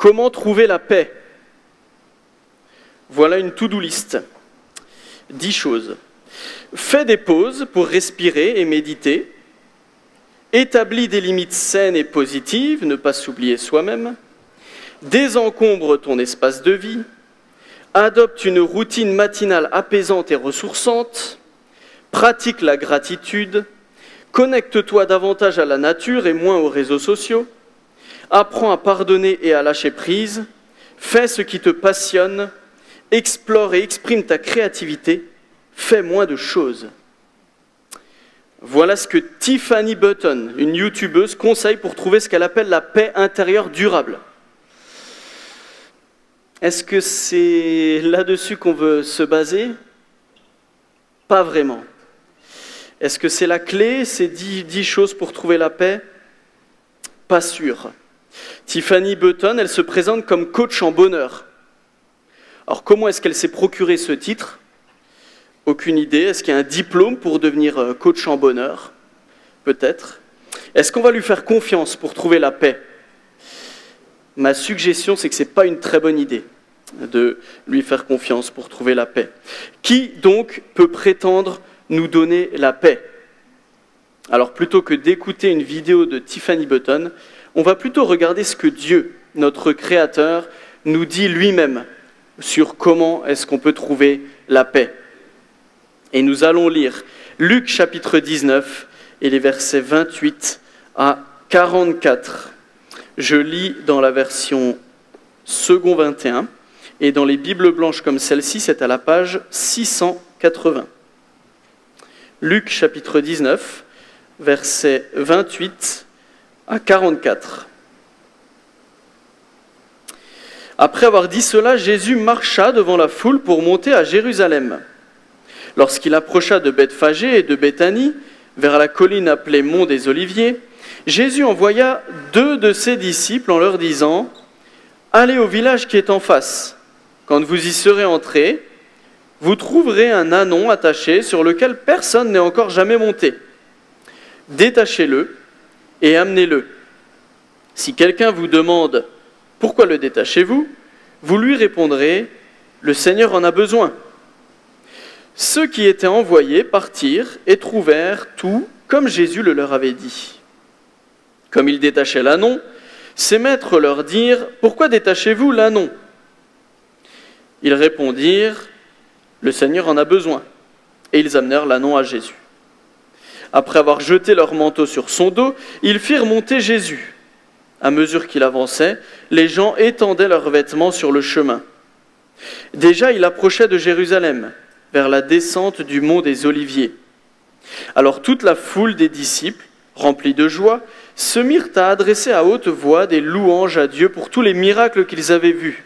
Comment trouver la paix? Voilà une to-do list. 10 choses. Fais des pauses pour respirer et méditer. Établis des limites saines et positives, ne pas s'oublier soi-même. Désencombre ton espace de vie. Adopte une routine matinale apaisante et ressourçante. Pratique la gratitude. Connecte-toi davantage à la nature et moins aux réseaux sociaux. Apprends à pardonner et à lâcher prise. Fais ce qui te passionne. Explore et exprime ta créativité. Fais moins de choses. Voilà ce que Tiffany Button, une youtubeuse, conseille pour trouver ce qu'elle appelle la paix intérieure durable. Est-ce que c'est là-dessus qu'on veut se baser? Pas vraiment. Est-ce que c'est la clé, ces 10 choses pour trouver la paix? Pas sûr. Tiffany Button, elle se présente comme coach en bonheur. Alors comment est-ce qu'elle s'est procuré ce titre? Aucune idée. Est-ce qu'il y a un diplôme pour devenir coach en bonheur? Peut-être. Est-ce qu'on va lui faire confiance pour trouver la paix? Ma suggestion, c'est que ce n'est pas une très bonne idée de lui faire confiance pour trouver la paix. Qui donc peut prétendre nous donner la paix? Alors plutôt que d'écouter une vidéo de Tiffany Button, on va plutôt regarder ce que Dieu, notre Créateur, nous dit lui-même sur comment est-ce qu'on peut trouver la paix. Et nous allons lire Luc chapitre 19 et les versets 28 à 44. Je lis dans la version second 21 et dans les Bibles blanches comme celle-ci, c'est à la page 680. Luc chapitre 19, versets 28 à 44. Après avoir dit cela, Jésus marcha devant la foule pour monter à Jérusalem. Lorsqu'il approcha de Bethphagée et de Béthanie, vers la colline appelée Mont des Oliviers, Jésus envoya 2 de ses disciples en leur disant « Allez au village qui est en face. Quand vous y serez entrés, vous trouverez un ânon attaché sur lequel personne n'est encore jamais monté. Détachez-le et amenez-le. Si quelqu'un vous demande « Pourquoi le détachez-vous ?», vous lui répondrez « Le Seigneur en a besoin ». Ceux qui étaient envoyés partirent et trouvèrent tout comme Jésus le leur avait dit. Comme ils détachaient l'ânon, ses maîtres leur dirent « Pourquoi détachez-vous l'ânon ?» Ils répondirent « Le Seigneur en a besoin ». Et ils amenèrent l'ânon à Jésus. Après avoir jeté leur manteau sur son dos, ils firent monter Jésus. À mesure qu'il avançait, les gens étendaient leurs vêtements sur le chemin. Déjà, il approchait de Jérusalem, vers la descente du mont des Oliviers. Alors toute la foule des disciples, remplis de joie, se mirent à adresser à haute voix des louanges à Dieu pour tous les miracles qu'ils avaient vus.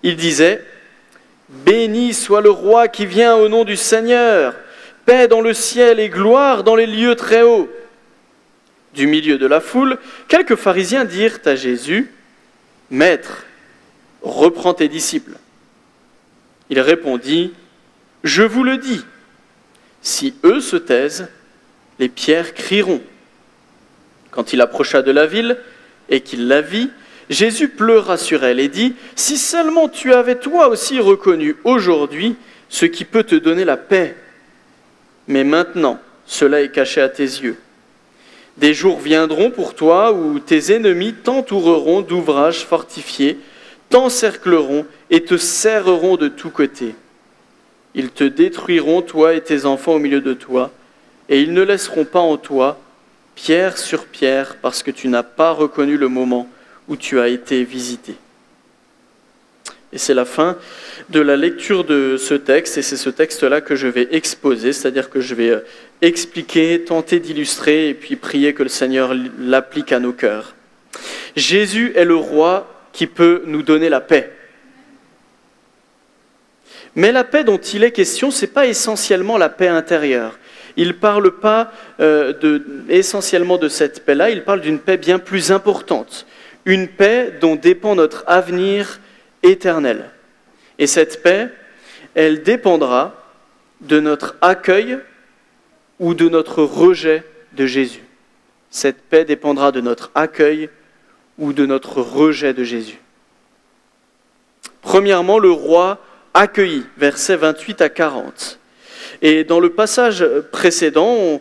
Ils disaient « Béni soit le roi qui vient au nom du Seigneur, paix dans le ciel et gloire dans les lieux très hauts. » Du milieu de la foule, quelques pharisiens dirent à Jésus « Maître, reprends tes disciples. » Il répondit « Je vous le dis, si eux se taisent, les pierres crieront. » Quand il approcha de la ville et qu'il la vit, Jésus pleura sur elle et dit « Si seulement tu avais toi aussi reconnu aujourd'hui ce qui peut te donner la paix. Mais maintenant, cela est caché à tes yeux. Des jours viendront pour toi où tes ennemis t'entoureront d'ouvrages fortifiés, t'encercleront et te serreront de tous côtés. Ils te détruiront, toi et tes enfants au milieu de toi, et ils ne laisseront pas en toi pierre sur pierre, parce que tu n'as pas reconnu le moment où tu as été visité. » Et c'est la fin de la lecture de ce texte, et c'est ce texte-là que je vais exposer, c'est-à-dire que je vais expliquer, tenter d'illustrer, et puis prier que le Seigneur l'applique à nos cœurs. Jésus est le roi qui peut nous donner la paix. Mais la paix dont il est question, ce n'est pas essentiellement la paix intérieure. Il ne parle pas essentiellement de cette paix-là, il parle d'une paix bien plus importante. Une paix dont dépend notre avenir éternel. Et cette paix, elle dépendra de notre accueil ou de notre rejet de Jésus. Cette paix dépendra de notre accueil ou de notre rejet de Jésus. Premièrement, le roi accueilli, versets 28 à 40. Et dans le passage précédent,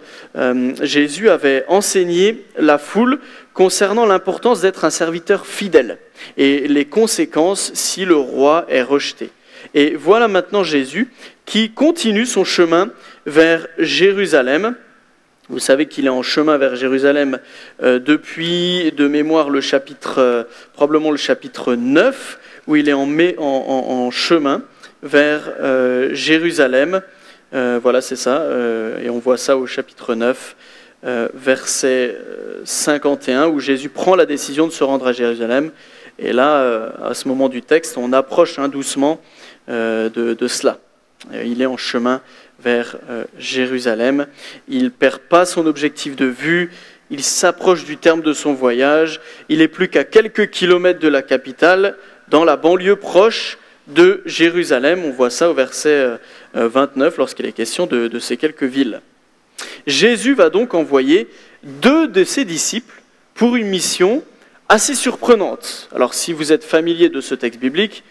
Jésus avait enseigné la foule concernant l'importance d'être un serviteur fidèle et les conséquences si le roi est rejeté. Et voilà maintenant Jésus qui continue son chemin vers Jérusalem. Vous savez qu'il est en chemin vers Jérusalem depuis, de mémoire, probablement le chapitre 9, où il est en chemin vers Jérusalem. Voilà, c'est ça. Et on voit ça au chapitre 9, verset 51, où Jésus prend la décision de se rendre à Jérusalem. Et là, à ce moment du texte, on approche doucement de cela. Il est en chemin vers Jérusalem. Il ne perd pas son objectif de vue. Il s'approche du terme de son voyage. Il n'est plus qu'à quelques kilomètres de la capitale, dans la banlieue proche de Jérusalem. On voit ça au verset 29, lorsqu'il est question de ces quelques villes. Jésus va donc envoyer 2 de ses disciples pour une mission assez surprenante. Alors, si vous êtes familier de ce texte biblique,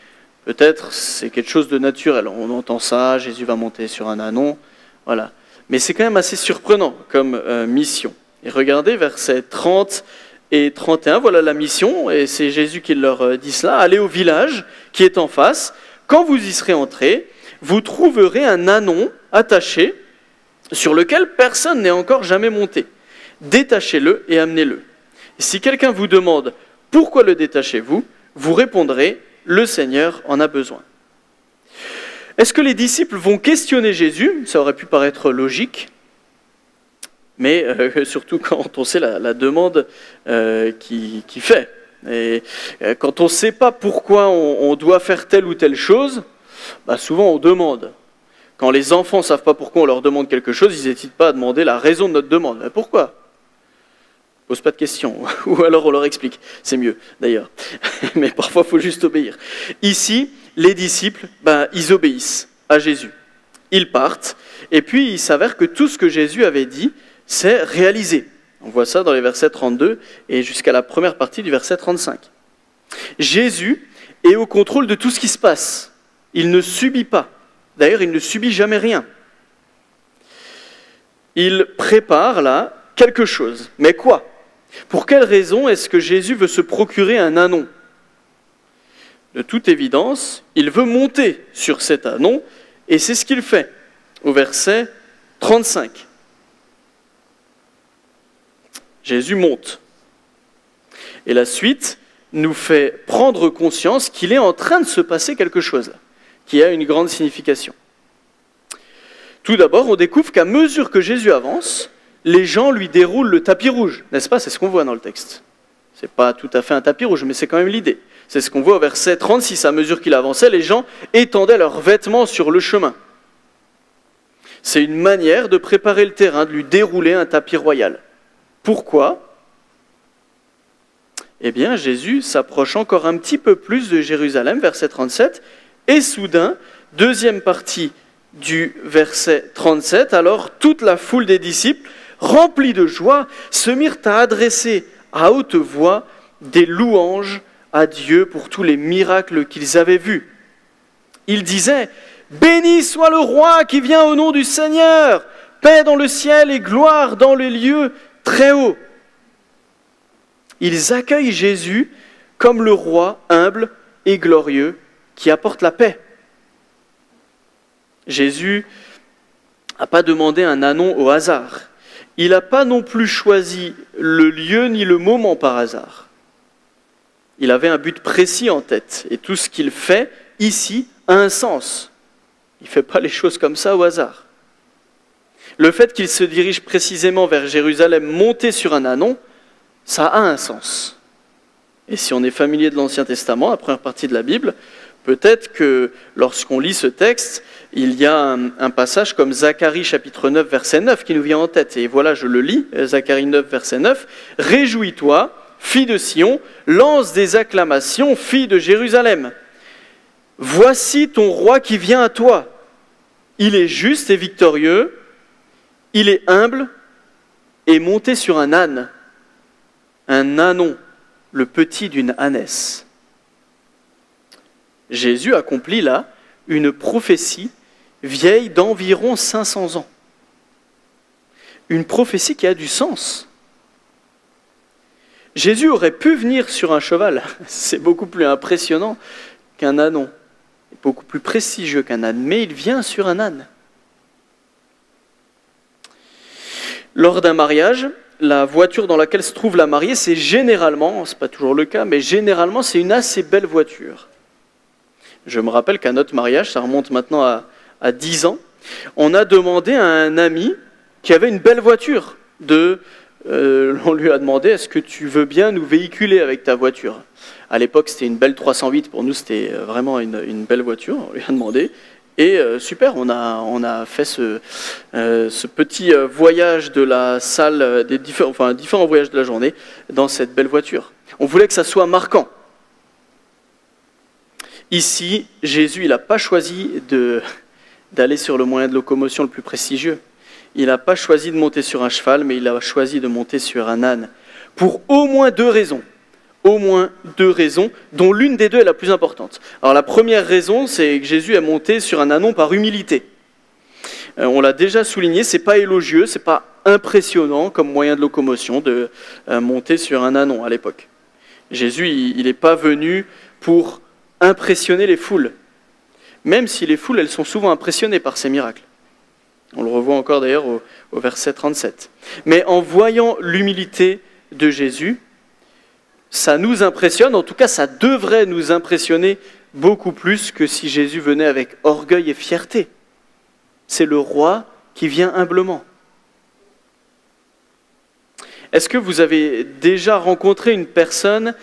peut-être c'est quelque chose de naturel. On entend ça, Jésus va monter sur un ânon, voilà. Mais c'est quand même assez surprenant comme mission. Et regardez, versets 30 et 31, voilà la mission, et c'est Jésus qui leur dit cela. Allez au village qui est en face. Quand vous y serez entrés, vous trouverez un ânon attaché sur lequel personne n'est encore jamais monté. Détachez-le et amenez-le. Si quelqu'un vous demande « Pourquoi le détachez-vous ?», vous répondrez « Le Seigneur en a besoin ». Est-ce que les disciples vont questionner Jésus ? Ça aurait pu paraître logique, mais surtout quand on sait la demande qu'il fait. Et quand on ne sait pas pourquoi on doit faire telle ou telle chose, souvent on demande. Quand les enfants ne savent pas pourquoi on leur demande quelque chose, ils n'hésitent pas à demander la raison de notre demande. Mais pourquoi ? Pose pas de questions, ou alors on leur explique. C'est mieux, d'ailleurs. Mais parfois, il faut juste obéir. Ici, les disciples, ils obéissent à Jésus. Ils partent, et puis il s'avère que tout ce que Jésus avait dit, c'est réalisé. On voit ça dans les versets 32 et jusqu'à la première partie du verset 35. Jésus est au contrôle de tout ce qui se passe. Il ne subit pas. D'ailleurs, il ne subit jamais rien. Il prépare là quelque chose. Mais quoi ? Pour quelle raison est-ce que Jésus veut se procurer un ânon ? De toute évidence, il veut monter sur cet ânon, et c'est ce qu'il fait au verset 35. Jésus monte. Et la suite nous fait prendre conscience qu'il est en train de se passer quelque chose, qui a une grande signification. Tout d'abord, on découvre qu'à mesure que Jésus avance, les gens lui déroulent le tapis rouge, n'est-ce pas ? C'est ce qu'on voit dans le texte. Ce n'est pas tout à fait un tapis rouge, mais c'est quand même l'idée. C'est ce qu'on voit au verset 36. À mesure qu'il avançait, les gens étendaient leurs vêtements sur le chemin. C'est une manière de préparer le terrain, de lui dérouler un tapis royal. Pourquoi ? Eh bien, Jésus s'approche encore un petit peu plus de Jérusalem, verset 37, et soudain, deuxième partie du verset 37, alors toute la foule des disciples, remplis de joie, se mirent à adresser à haute voix des louanges à Dieu pour tous les miracles qu'ils avaient vus. Ils disaient « Béni soit le roi qui vient au nom du Seigneur, paix dans le ciel et gloire dans les lieux très hauts. » Ils accueillent Jésus comme le roi humble et glorieux qui apporte la paix. Jésus n'a pas demandé un ânon au hasard. Il n'a pas non plus choisi le lieu ni le moment par hasard. Il avait un but précis en tête. Et tout ce qu'il fait ici a un sens. Il ne fait pas les choses comme ça au hasard. Le fait qu'il se dirige précisément vers Jérusalem, monté sur un ânon, ça a un sens. Et si on est familier de l'Ancien Testament, la première partie de la Bible, peut-être que lorsqu'on lit ce texte, il y a un passage comme Zacharie chapitre 9, verset 9 qui nous vient en tête. Et voilà, je le lis, Zacharie 9, verset 9. « Réjouis-toi, fille de Sion, lance des acclamations, fille de Jérusalem. Voici ton roi qui vient à toi. Il est juste et victorieux, il est humble et monté sur un âne, un ânon, le petit d'une ânesse. » Jésus accomplit là une prophétie vieille d'environ 500 ans. Une prophétie qui a du sens. Jésus aurait pu venir sur un cheval, c'est beaucoup plus impressionnant qu'un ânon, beaucoup plus prestigieux qu'un âne, mais il vient sur un âne. Lors d'un mariage, la voiture dans laquelle se trouve la mariée, c'est généralement, ce n'est pas toujours le cas, mais généralement c'est une assez belle voiture. Je me rappelle qu'à notre mariage, ça remonte maintenant à 10 ans, on a demandé à un ami qui avait une belle voiture on lui a demandé, est-ce que tu veux bien nous véhiculer avec ta voiture? À l'époque, c'était une belle 308, pour nous c'était vraiment une belle voiture, on lui a demandé. Et super, on a fait ce petit voyage de la salle, différents voyages de la journée dans cette belle voiture. On voulait que ça soit marquant. Ici, Jésus, il n'a pas choisi d'aller sur le moyen de locomotion le plus prestigieux. Il n'a pas choisi de monter sur un cheval, mais il a choisi de monter sur un âne. Pour au moins 2 raisons. Au moins 2 raisons, dont l'une des 2 est la plus importante. Alors la première raison, c'est que Jésus est monté sur un ânon par humilité. On l'a déjà souligné, c'est pas élogieux, c'est pas impressionnant comme moyen de locomotion de monter sur un ânon à l'époque. Jésus, il n'est pas venu pour impressionner les foules, même si les foules, elles sont souvent impressionnées par ces miracles. On le revoit encore d'ailleurs au verset 37. Mais en voyant l'humilité de Jésus, ça nous impressionne, en tout cas ça devrait nous impressionner beaucoup plus que si Jésus venait avec orgueil et fierté. C'est le roi qui vient humblement. Est-ce que vous avez déjà rencontré une personne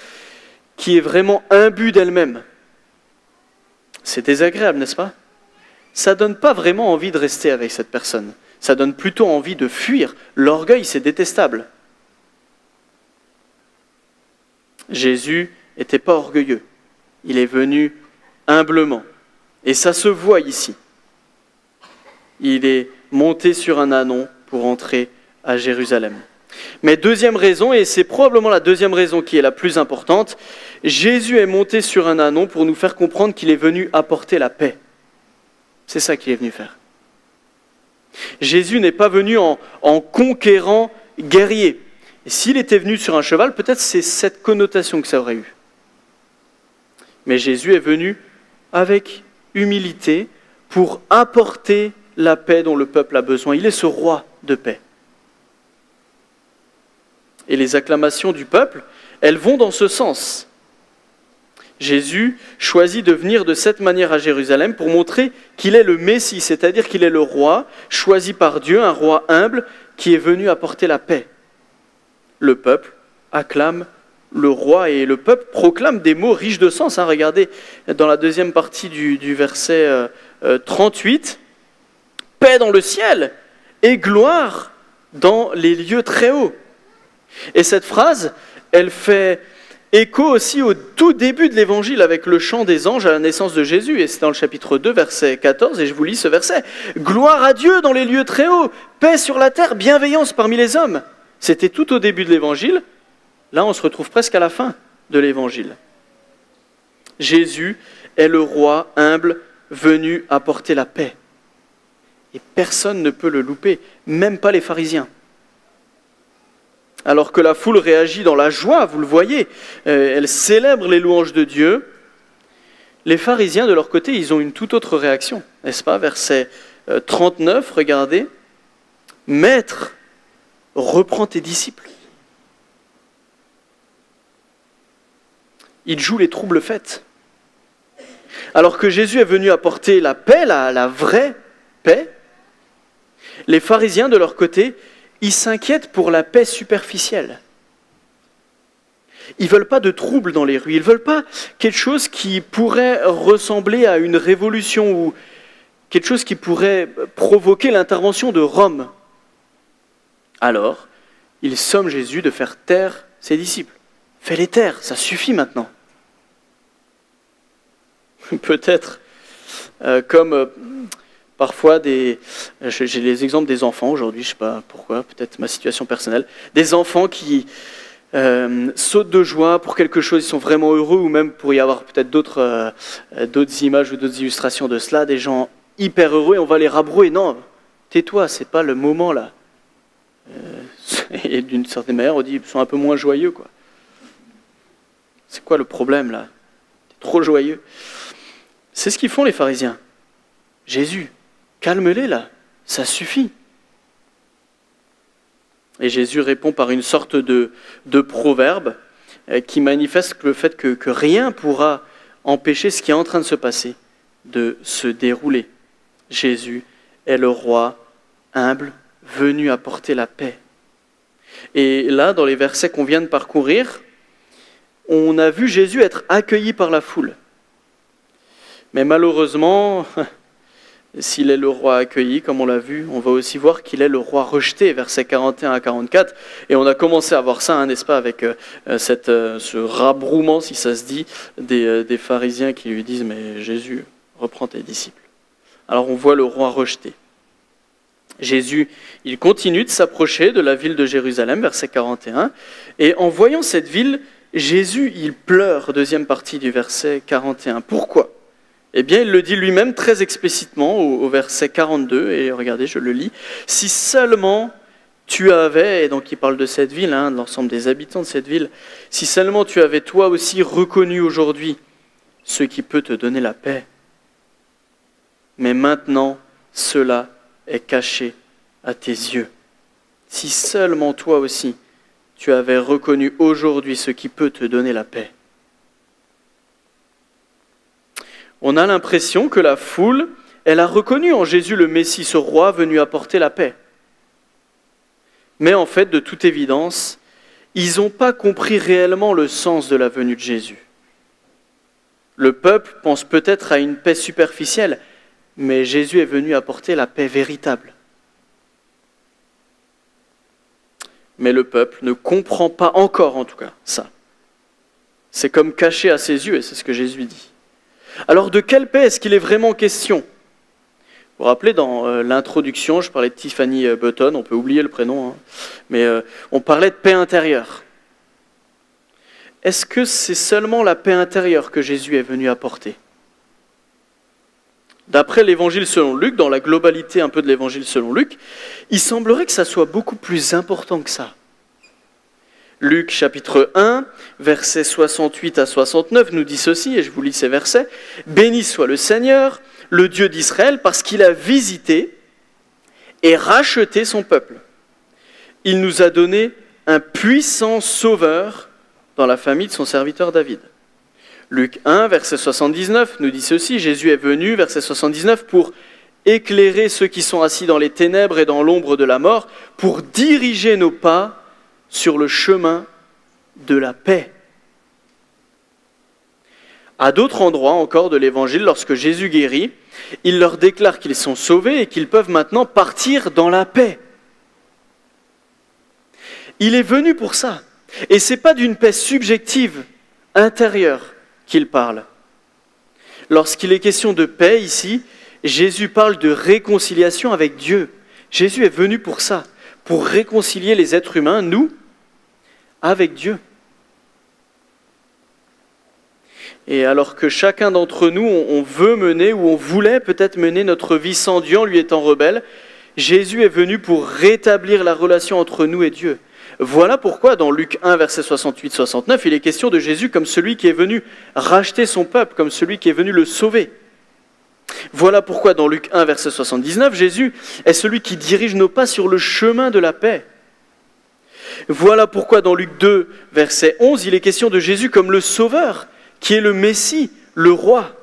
qui est vraiment imbue d'elle-même? C'est désagréable, n'est-ce pas? Ça ne donne pas vraiment envie de rester avec cette personne. Ça donne plutôt envie de fuir. L'orgueil, c'est détestable. Jésus n'était pas orgueilleux. Il est venu humblement. Et ça se voit ici. Il est monté sur un ânon pour entrer à Jérusalem. Mais deuxième raison, et c'est probablement la deuxième raison qui est la plus importante, Jésus est monté sur un ânon pour nous faire comprendre qu'il est venu apporter la paix. C'est ça qu'il est venu faire. Jésus n'est pas venu en conquérant guerrier. Et s'il était venu sur un cheval, peut-être c'est cette connotation que ça aurait eu. Mais Jésus est venu avec humilité pour apporter la paix dont le peuple a besoin. Il est ce roi de paix. Et les acclamations du peuple, elles vont dans ce sens. Jésus choisit de venir de cette manière à Jérusalem pour montrer qu'il est le Messie, c'est-à-dire qu'il est le roi choisi par Dieu, un roi humble qui est venu apporter la paix. Le peuple acclame le roi et le peuple proclame des mots riches de sens. Regardez dans la deuxième partie du verset 38, « Paix dans le ciel et gloire dans les lieux très hauts ». Et cette phrase, elle fait écho aussi au tout début de l'évangile avec le chant des anges à la naissance de Jésus. Et c'est dans le chapitre 2, verset 14, et je vous lis ce verset. « Gloire à Dieu dans les lieux très hauts, paix sur la terre, bienveillance parmi les hommes ». C'était tout au début de l'évangile. Là, on se retrouve presque à la fin de l'évangile. Jésus est le roi humble venu apporter la paix. Et personne ne peut le louper, même pas les pharisiens. Alors que la foule réagit dans la joie, vous le voyez, elle célèbre les louanges de Dieu, les pharisiens, de leur côté, ils ont une toute autre réaction, n'est-ce pas? Verset 39, regardez. « Maître, reprends tes disciples. » Ils jouent les troubles faits. Alors que Jésus est venu apporter la paix, la vraie paix, les pharisiens, de leur côté, ils s'inquiètent pour la paix superficielle. Ils ne veulent pas de troubles dans les rues. Ils ne veulent pas quelque chose qui pourrait ressembler à une révolution ou quelque chose qui pourrait provoquer l'intervention de Rome. Alors, ils somment Jésus de faire taire ses disciples. Fais-les taire, ça suffit maintenant. Peut-être comme... Parfois, j'ai les exemples des enfants aujourd'hui, je ne sais pas pourquoi, peut-être ma situation personnelle, des enfants qui sautent de joie pour quelque chose, ils sont vraiment heureux, ou même pour y avoir peut-être d'autres images ou d'autres illustrations de cela, des gens hyper heureux et on va les rabrouer. Non, tais-toi, c'est pas le moment là. Et d'une certaine manière, on dit ils sont un peu moins joyeux, quoi. C'est quoi le problème là? T'es trop joyeux. C'est ce qu'ils font les pharisiens. Jésus, calme-les là, ça suffit. Et Jésus répond par une sorte de proverbe qui manifeste le fait que rien pourra empêcher ce qui est en train de se passer de se dérouler. Jésus est le roi humble, venu apporter la paix. Et là, dans les versets qu'on vient de parcourir, on a vu Jésus être accueilli par la foule. Mais malheureusement, s'il est le roi accueilli, comme on l'a vu, on va aussi voir qu'il est le roi rejeté, versets 41 à 44. Et on a commencé à voir ça, n'est-ce pas, avec ce rabrouement, si ça se dit, des pharisiens qui lui disent « Mais Jésus, reprends tes disciples ». Alors on voit le roi rejeté. Jésus, il continue de s'approcher de la ville de Jérusalem, verset 41. Et en voyant cette ville, Jésus, il pleure, deuxième partie du verset 41. Pourquoi ? Eh bien, il le dit lui-même très explicitement au verset 42, et regardez, je le lis. « Si seulement tu avais, et donc il parle de cette ville, de l'ensemble des habitants de cette ville, si seulement tu avais toi aussi reconnu aujourd'hui ce qui peut te donner la paix. Mais maintenant, cela est caché à tes yeux. Si seulement toi aussi tu avais reconnu aujourd'hui ce qui peut te donner la paix. » On a l'impression que la foule, elle a reconnu en Jésus le Messie, ce roi venu apporter la paix. Mais en fait, de toute évidence, ils n'ont pas compris réellement le sens de la venue de Jésus. Le peuple pense peut-être à une paix superficielle, mais Jésus est venu apporter la paix véritable. Mais le peuple ne comprend pas encore, en tout cas, ça. C'est comme caché à ses yeux, et c'est ce que Jésus dit. Alors de quelle paix est-ce qu'il est vraiment question ? Vous vous rappelez, dans l'introduction, je parlais de Tiffany Button, on peut oublier le prénom, mais on parlait de paix intérieure. Est-ce que c'est seulement la paix intérieure que Jésus est venu apporter ? D'après l'évangile selon Luc, dans la globalité un peu de l'évangile selon Luc, il semblerait que ça soit beaucoup plus important que ça. Luc chapitre 1, versets 68 à 69 nous dit ceci, et je vous lis ces versets. « Béni soit le Seigneur, le Dieu d'Israël, parce qu'il a visité et racheté son peuple. Il nous a donné un puissant sauveur dans la famille de son serviteur David. » Luc 1, verset 79 nous dit ceci. « Jésus est venu, verset 79, pour éclairer ceux qui sont assis dans les ténèbres et dans l'ombre de la mort, pour diriger nos pas sur le chemin de la paix. » À d'autres endroits encore de l'Évangile, lorsque Jésus guérit, il leur déclare qu'ils sont sauvés et qu'ils peuvent maintenant partir dans la paix. Il est venu pour ça. Et ce n'est pas d'une paix subjective, intérieure, qu'il parle. Lorsqu'il est question de paix ici, Jésus parle de réconciliation avec Dieu. Jésus est venu pour ça, pour réconcilier les êtres humains, nous, avec Dieu. Et alors que chacun d'entre nous, on veut mener ou on voulait peut-être mener notre vie sans Dieu en lui étant rebelle, Jésus est venu pour rétablir la relation entre nous et Dieu. Voilà pourquoi dans Luc 1, verset 68-69, il est question de Jésus comme celui qui est venu racheter son peuple, comme celui qui est venu le sauver. Voilà pourquoi dans Luc 1, verset 79, Jésus est celui qui dirige nos pas sur le chemin de la paix. Voilà pourquoi dans Luc 2, verset 11, il est question de Jésus comme le Sauveur, qui est le Messie, le Roi.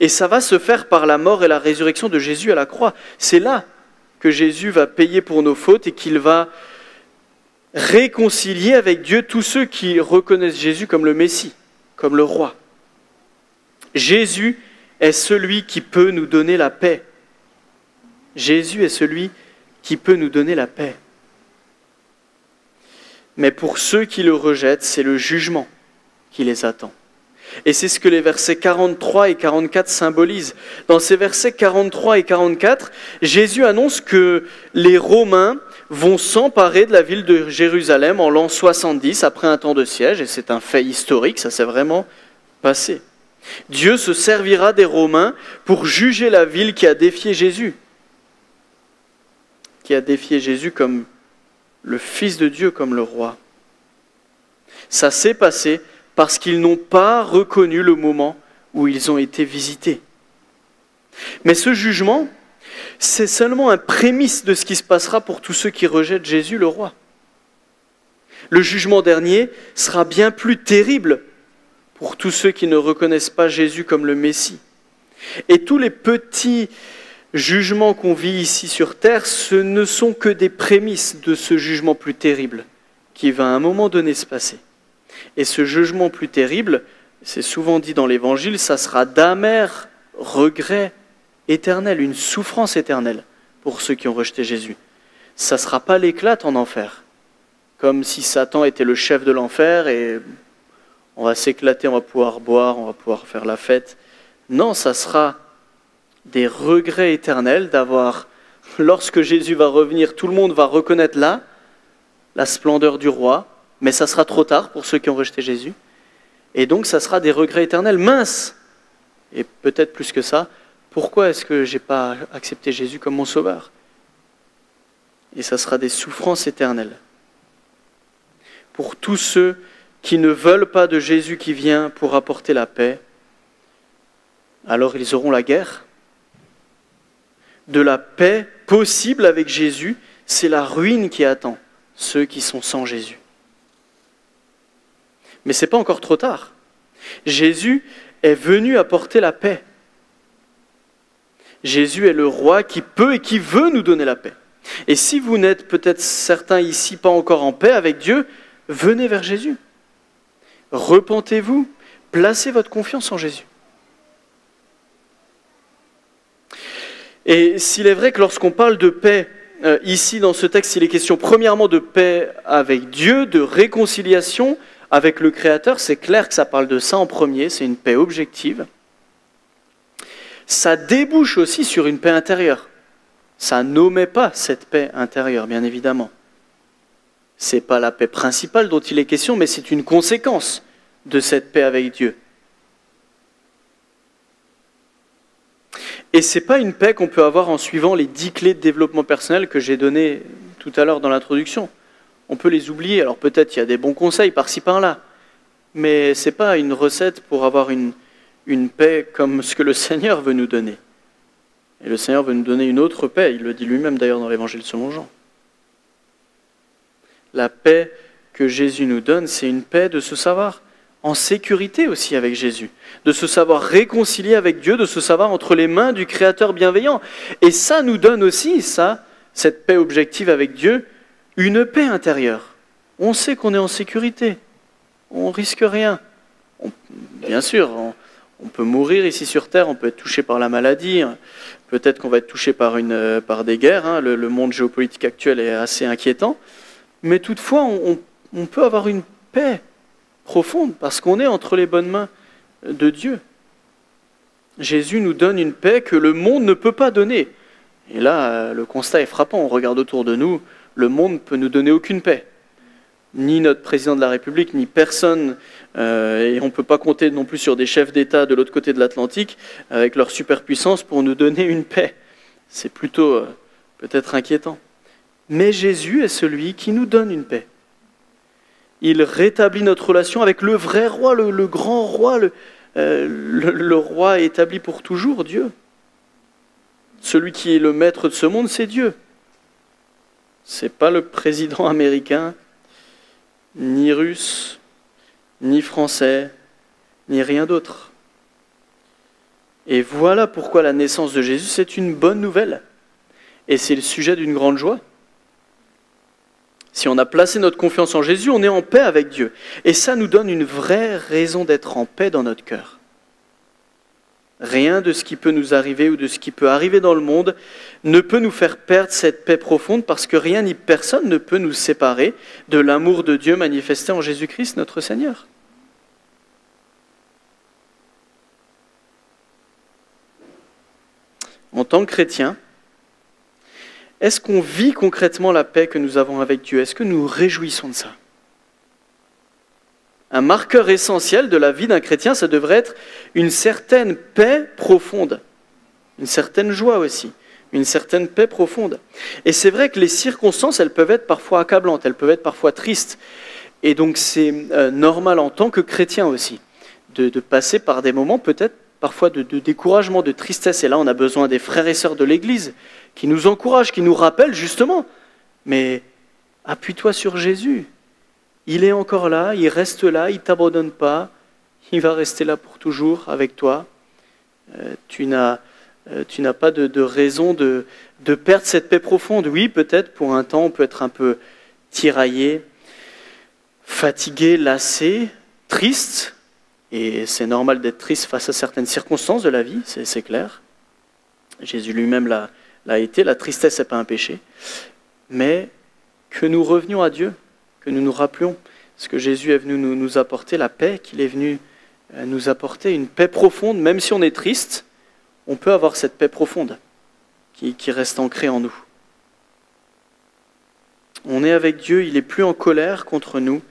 Et ça va se faire par la mort et la résurrection de Jésus à la croix. C'est là que Jésus va payer pour nos fautes et qu'il va réconcilier avec Dieu tous ceux qui reconnaissent Jésus comme le Messie, comme le Roi. Jésus est celui qui peut nous donner la paix. Jésus est celui qui peut nous donner la paix. Mais pour ceux qui le rejettent, c'est le jugement qui les attend. Et c'est ce que les versets 43 et 44 symbolisent. Dans ces versets 43 et 44, Jésus annonce que les Romains vont s'emparer de la ville de Jérusalem en l'an 70 après un temps de siège, et c'est un fait historique, ça s'est vraiment passé. Dieu se servira des Romains pour juger la ville qui a défié Jésus, comme le Fils de Dieu, comme le roi. Ça s'est passé parce qu'ils n'ont pas reconnu le moment où ils ont été visités. Mais ce jugement, c'est seulement un prémisse de ce qui se passera pour tous ceux qui rejettent Jésus, le roi. Le jugement dernier sera bien plus terrible pour tous ceux qui ne reconnaissent pas Jésus comme le Messie. Et tous les petits jugements qu'on vit ici sur terre, ce ne sont que des prémices de ce jugement plus terrible qui va à un moment donné se passer. Et ce jugement plus terrible, c'est souvent dit dans l'Évangile, ça sera d'amers regrets éternels, une souffrance éternelle pour ceux qui ont rejeté Jésus. Ça ne sera pas l'éclate en enfer, comme si Satan était le chef de l'enfer et on va s'éclater, on va pouvoir boire, on va pouvoir faire la fête. Non, ça sera des regrets éternels d'avoir, lorsque Jésus va revenir, tout le monde va reconnaître là la splendeur du roi, mais ça sera trop tard pour ceux qui ont rejeté Jésus. Et donc ça sera des regrets éternels minces. Et peut-être plus que ça, pourquoi est-ce que je n'ai pas accepté Jésus comme mon sauveur ? Et ça sera des souffrances éternelles. Pour tous ceux qui ne veulent pas de Jésus qui vient pour apporter la paix, alors ils auront la guerre. De la paix possible avec Jésus, c'est la ruine qui attend ceux qui sont sans Jésus. Mais ce n'est pas encore trop tard. Jésus est venu apporter la paix. Jésus est le roi qui peut et qui veut nous donner la paix. Et si vous n'êtes peut-être certains ici pas encore en paix avec Dieu, venez vers Jésus. Repentez-vous, placez votre confiance en Jésus. Et s'il est vrai que lorsqu'on parle de paix, ici dans ce texte, il est question premièrement de paix avec Dieu, de réconciliation avec le Créateur, c'est clair que ça parle de ça en premier, c'est une paix objective. Ça débouche aussi sur une paix intérieure. Ça n'omet pas cette paix intérieure, bien évidemment. Ce n'est pas la paix principale dont il est question, mais c'est une conséquence de cette paix avec Dieu. Et ce n'est pas une paix qu'on peut avoir en suivant les 10 clés de développement personnel que j'ai données tout à l'heure dans l'introduction. On peut les oublier, alors peut-être il y a des bons conseils par-ci par-là, mais ce n'est pas une recette pour avoir une paix comme ce que le Seigneur veut nous donner. Et le Seigneur veut nous donner une autre paix, il le dit lui-même d'ailleurs dans l'Évangile selon Jean. La paix que Jésus nous donne, c'est une paix de se savoir en sécurité aussi avec Jésus, de se savoir réconcilier avec Dieu, de se savoir entre les mains du Créateur bienveillant. Et ça nous donne aussi, cette paix objective avec Dieu, une paix intérieure. On sait qu'on est en sécurité, on risque rien. Bien sûr, on peut mourir ici sur Terre, on peut être touché par la maladie, peut-être qu'on va être touché par des guerres, le monde géopolitique actuel est assez inquiétant, mais toutefois on peut avoir une paix profonde parce qu'on est entre les bonnes mains de Dieu. Jésus nous donne une paix que le monde ne peut pas donner. Et là, le constat est frappant, on regarde autour de nous, le monde ne peut nous donner aucune paix. Ni notre président de la République, ni personne, et on ne peut pas compter non plus sur des chefs d'État de l'autre côté de l'Atlantique, avec leur superpuissance pour nous donner une paix. C'est plutôt peut-être inquiétant. Mais Jésus est celui qui nous donne une paix. Il rétablit notre relation avec le vrai roi, le grand roi, le roi établi pour toujours, Dieu. Celui qui est le maître de ce monde, c'est Dieu. Ce n'est pas le président américain, ni russe, ni français, ni rien d'autre. Et voilà pourquoi la naissance de Jésus, c'est une bonne nouvelle. Et c'est le sujet d'une grande joie. Si on a placé notre confiance en Jésus, on est en paix avec Dieu. Et ça nous donne une vraie raison d'être en paix dans notre cœur. Rien de ce qui peut nous arriver ou de ce qui peut arriver dans le monde ne peut nous faire perdre cette paix profonde parce que rien ni personne ne peut nous séparer de l'amour de Dieu manifesté en Jésus-Christ, notre Seigneur. En tant que chrétien, est-ce qu'on vit concrètement la paix que nous avons avec Dieu? Est-ce que nous nous réjouissons de ça? Un marqueur essentiel de la vie d'un chrétien, ça devrait être une certaine paix profonde, une certaine joie aussi, une certaine paix profonde. Et c'est vrai que les circonstances, elles peuvent être parfois accablantes, elles peuvent être parfois tristes. Et donc c'est normal en tant que chrétien aussi, de passer par des moments peut-être parfois de découragement, de tristesse. Et là, on a besoin des frères et sœurs de l'Église qui nous encouragent, qui nous rappellent justement, mais appuie-toi sur Jésus. Il est encore là, il reste là, il ne t'abandonne pas, il va rester là pour toujours avec toi. Tu n'as pas de raison de perdre cette paix profonde. Oui, peut-être pour un temps, on peut être un peu tiraillé, fatigué, lassé, triste. Et c'est normal d'être triste face à certaines circonstances de la vie, c'est clair. Jésus lui-même l'a été, la tristesse n'est pas un péché. Mais que nous revenions à Dieu, que nous nous rappelions ce que Jésus est venu nous apporter, la paix qu'il est venu nous apporter, une paix profonde, même si on est triste, on peut avoir cette paix profonde qui reste ancrée en nous. On est avec Dieu, il n'est plus en colère contre nous,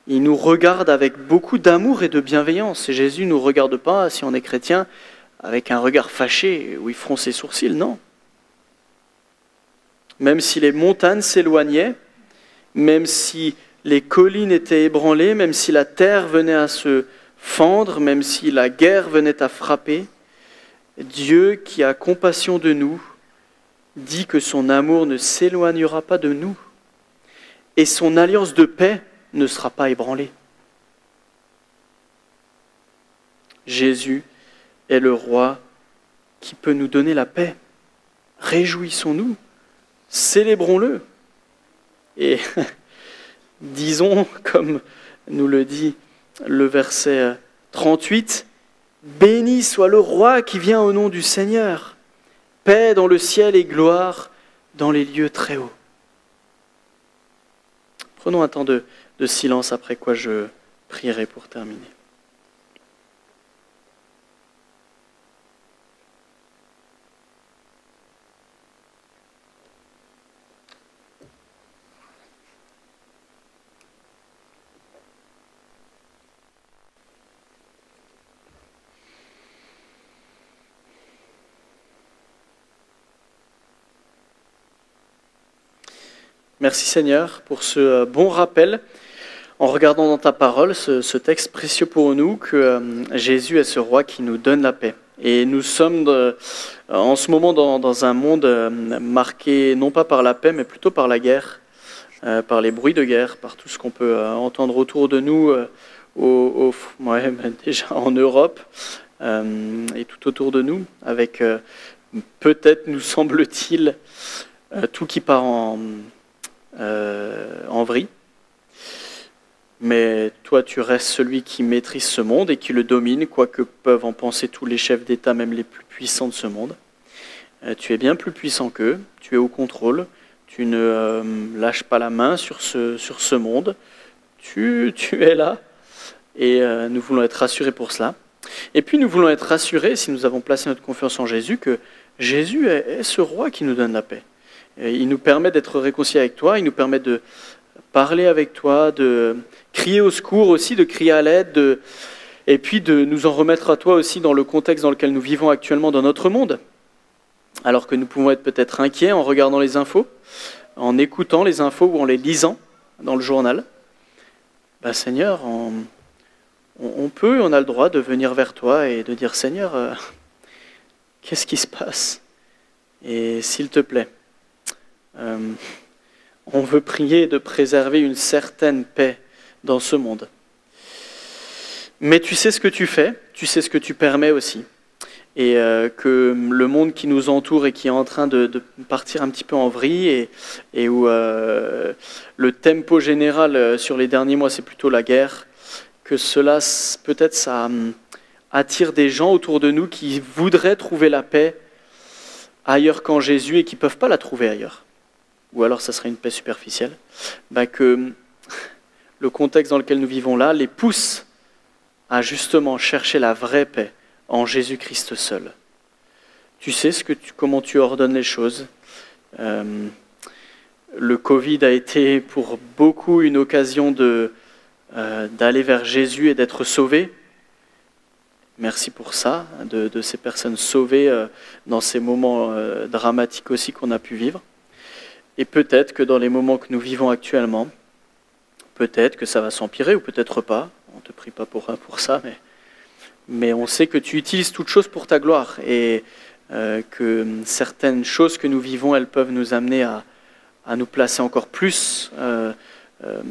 il nous regarde avec beaucoup d'amour et de bienveillance. Et Jésus ne nous regarde pas, si on est chrétien, avec un regard fâché où il fronce ses sourcils, non. Même si les montagnes s'éloignaient, même si les collines étaient ébranlées, même si la terre venait à se fendre, même si la guerre venait à frapper, Dieu qui a compassion de nous dit que son amour ne s'éloignera pas de nous et son alliance de paix ne sera pas ébranlée. Jésus est le roi qui peut nous donner la paix. Réjouissons-nous, célébrons-le. Et disons, comme nous le dit le verset 38, « Béni soit le roi qui vient au nom du Seigneur, paix dans le ciel et gloire dans les lieux très hauts. » Prenons un temps de silence, après quoi je prierai pour terminer. Merci Seigneur pour ce bon rappel, en regardant dans ta parole ce texte précieux pour nous, que Jésus est ce roi qui nous donne la paix. Et nous sommes en ce moment dans un monde marqué non pas par la paix, mais plutôt par la guerre, par les bruits de guerre, par tout ce qu'on peut entendre autour de nous, déjà en Europe et tout autour de nous, avec peut-être, nous semble-t-il, tout qui part en vrille. Mais toi, tu restes celui qui maîtrise ce monde et qui le domine, quoi que peuvent en penser tous les chefs d'État, même les plus puissants de ce monde. Tu es bien plus puissant qu'eux, tu es au contrôle, tu ne lâches pas la main sur ce monde, tu es là, et nous voulons être rassurés pour cela. Et puis nous voulons être rassurés, si nous avons placé notre confiance en Jésus, que Jésus est ce roi qui nous donne la paix. Il nous permet d'être réconciliés avec toi, il nous permet de parler avec toi, de crier au secours aussi, de crier à l'aide, et puis de nous en remettre à toi aussi dans le contexte dans lequel nous vivons actuellement dans notre monde. Alors que nous pouvons être peut-être inquiets en regardant les infos, en écoutant les infos ou en les lisant dans le journal. Seigneur, on peut, on a le droit de venir vers toi et de dire « Seigneur, qu'est-ce qui se passe ? Et s'il te plaît, on veut prier de préserver une certaine paix dans ce monde. Mais tu sais ce que tu fais, tu sais ce que tu permets aussi. Et que le monde qui nous entoure et qui est en train de partir un petit peu en vrille et où le tempo général sur les derniers mois, c'est plutôt la guerre, que cela, peut-être, ça attire des gens autour de nous qui voudraient trouver la paix ailleurs qu'en Jésus et qui ne peuvent pas la trouver ailleurs. Ou alors ça serait une paix superficielle, que le contexte dans lequel nous vivons là les pousse à justement chercher la vraie paix en Jésus-Christ seul. Tu sais comment tu ordonnes les choses, Le Covid a été pour beaucoup une occasion d'aller vers Jésus et d'être sauvés. Merci pour ça, de ces personnes sauvées dans ces moments dramatiques aussi qu'on a pu vivre. Et peut-être que dans les moments que nous vivons actuellement, peut-être que ça va s'empirer ou peut-être pas. On ne te prie pas pour ça, mais on sait que tu utilises toutes choses pour ta gloire et que certaines choses que nous vivons, elles peuvent nous amener à nous placer encore plus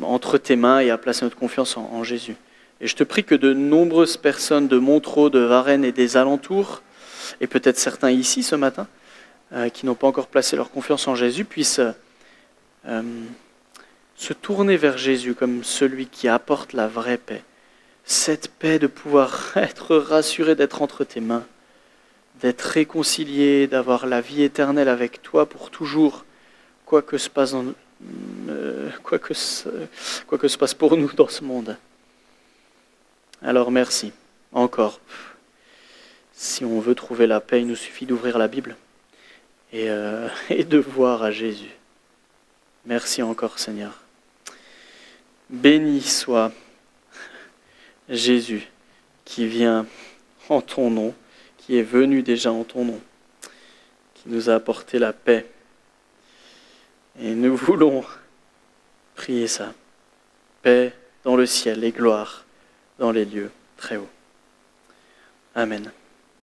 entre tes mains et à placer notre confiance en Jésus. Et je te prie que de nombreuses personnes de Montreux, de Varennes et des alentours, et peut-être certains ici ce matin, qui n'ont pas encore placé leur confiance en Jésus, puissent se tourner vers Jésus comme celui qui apporte la vraie paix. Cette paix de pouvoir être rassuré d'être entre tes mains, d'être réconcilié, d'avoir la vie éternelle avec toi pour toujours, quoi que se passe pour nous dans ce monde. Alors merci, encore. Si on veut trouver la paix, il nous suffit d'ouvrir la Bible et de voir à Jésus. Merci encore, Seigneur. Béni soit Jésus qui vient en ton nom, qui est venu déjà en ton nom, qui nous a apporté la paix. Et nous voulons prier ça. Paix dans le ciel et gloire dans les lieux très hauts. Amen.